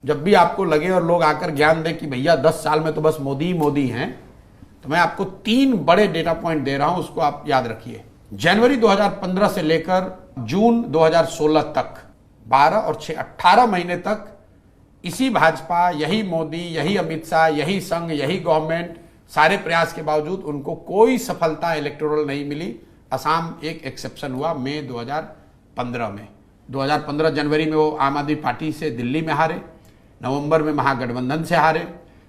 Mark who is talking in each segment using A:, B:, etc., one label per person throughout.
A: जब भी आपको लगे और लोग आकर ज्ञान दें कि भैया 10 साल में तो बस मोदी ही मोदी हैं, तो मैं आपको 3 बड़े डेटा पॉइंट दे रहा हूं, उसको आप याद रखिए। जनवरी 2015 से लेकर जून 2016 तक 12 और 6 18 महीने तक इसी भाजपा, यही मोदी, यही अमित शाह, यही संघ, यही गवर्नमेंट, सारे प्रयास के बावजूद उनको कोई सफलता इलेक्टोरल नहीं मिली। असम एक एक्सेप्शन हुआ मई 2015 में। 2015 जनवरी में वो आम आदमी पार्टी से दिल्ली में हारे, नवंबर में महागठबंधन से हारे,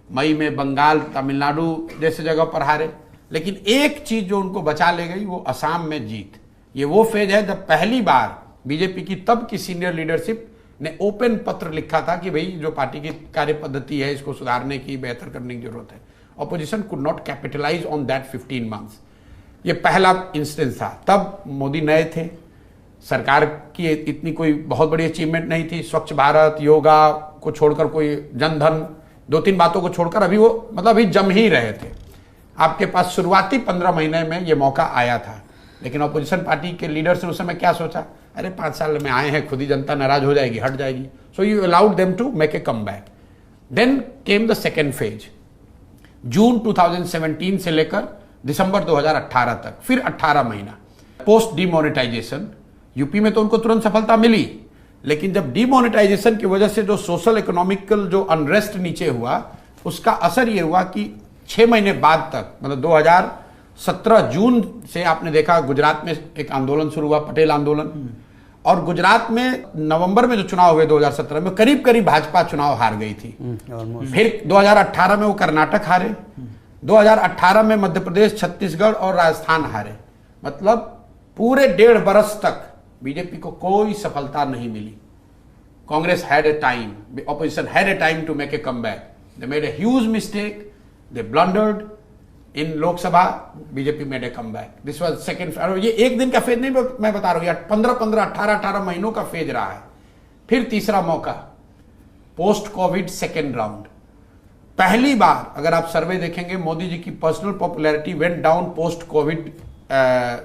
A: मई में बंगाल, तमिलनाडु जैसे जगह पर हारे। लेकिन एक चीज जो उनको बचा ले गई वो असम में जीत। ये वो फेज है जब पहली बार बीजेपी की तब की सीनियर लीडरशिप ने ओपन पत्र लिखा था कि भाई जो पार्टी की कार्य पद्धति है इसको सुधारने की, बेहतर करने की जरूरत है। Opposition could not capitalize on that 15 months. ये पहला इंस्टेंस था। तब मोदी नए थे, सरकार की इतनी कोई बहुत बड़ी अचीवमेंट नहीं थी। स्वच्छ भारत, योगा को छोड़कर, कोई जनधन, 2-3 बातों को छोड़कर अभी वो मतलब अभी जम ही रहे थे। आपके पास शुरुआती 15 महीने में ये मौका आया था, लेकिन ऑपोजिशन पार्टी के लीडर्स ने उस समय क्या सोचा, अरे 5 साल में आए हैं, खुद ही जनता नाराज हो जाएगी, हट जाएगी। So you allowed them to make a comeback. Then came the second phase, June 2017 से लेकर दिसंबर 2018 तक, फिर 18 महीना पोस्ट डीमोनेटाइजेशन। यूपी में तो उनको तुरंत सफलता मिली, लेकिन जब डीमोनेटाइजेशन की वजह से जो सोशल इकोनॉमिकल जो अनरेस्ट नीचे हुआ, उसका असर ये हुआ कि 6 महीने बाद तक, मतलब 2017 जून से आपने देखा गुजरात में एक आंदोलन शुरू हुआ, पटेल आंदोलन। और गुजरात में नवंबर में जो चुनाव हुए 2017 में, करीब करीब भाजपा चुनाव हार गई थी। फिर 2018 में वो कर्नाटक हारे, 2018 में मध्य प्रदेश, छत्तीसगढ़ और राजस्थान हारे। मतलब पूरे 1.5 बरस तक बीजेपी को कोई सफलता नहीं मिली। Congress had a time, opposition had a time to make a comeback. They made a huge mistake, they blundered in Lok Sabha, BJP made a comeback. This was second. ये एक दिन का फेज नहीं मैं बता रहा हूं, 15-15, 18-18 महीनों का फेज रहा है। फिर तीसरा मौका, पोस्ट कोविड सेकेंड राउंड। पहली बार अगर आप सर्वे देखेंगे, मोदी जी की personal popularity went down post Covid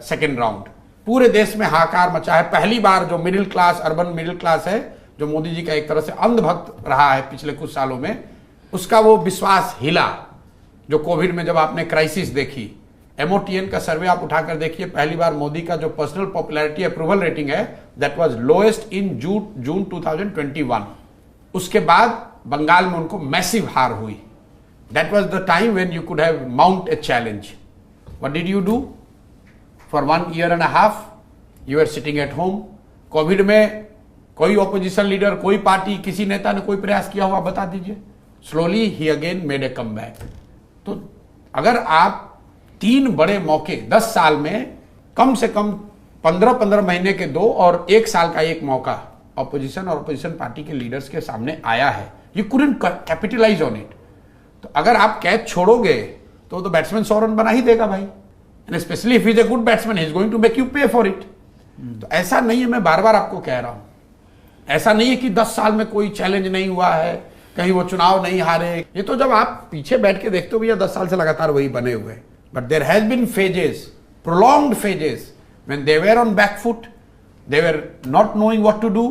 A: second round. पूरे देश में हाहाकार मचा है। पहली बार जो middle class, urban middle class है, जो मोदी जी का एक तरह से अंधभक्त रहा है पिछले कुछ सालों में, उसका वो विश्वास हिला। जो कोविड में जब आपने क्राइसिस देखी, MOTN का सर्वे आप उठाकर देखिए, पहली बार मोदी का जो पर्सनल पॉपुलैरिटी अप्रूवल रेटिंग है, that was lowest in June 2021। उसके बाद बंगाल में उनको मैसिव हार हुई। That was the time when you could have mount a challenge. What did you do? For 1.5 years you are sitting at home. Covid में कोई opposition leader, कोई party, किसी नेता ने कोई प्रयास किया हुआ बता दीजिए। Slowly he again made a comeback. तो अगर आप 3 बड़े मौके 10 साल में, कम से कम 15-15 महीने के 2 और 1 साल का 1 मौका ऑपोजिशन और ऑपोजिशन पार्टी के लीडर्स के सामने आया है, you couldn't capitalize on it. तो अगर आप कैच छोड़ोगे तो बैट्समैन 100 रन बना ही देगा भाई। And specially if he is a good batsman, he is going to make you pay for it. तो ऐसा नहीं है, मैं बार बार आपको कह रहा हूं, ऐसा नहीं है कि 10 साल में कोई चैलेंज नहीं हुआ है, कहीं वो चुनाव नहीं हारे। ये तो जब आप पीछे बैठ के देखते हो भैया 10 साल से लगातार वही बने हुए। But there has been phases, prolonged phases, when they were on back foot, they were not knowing what to do,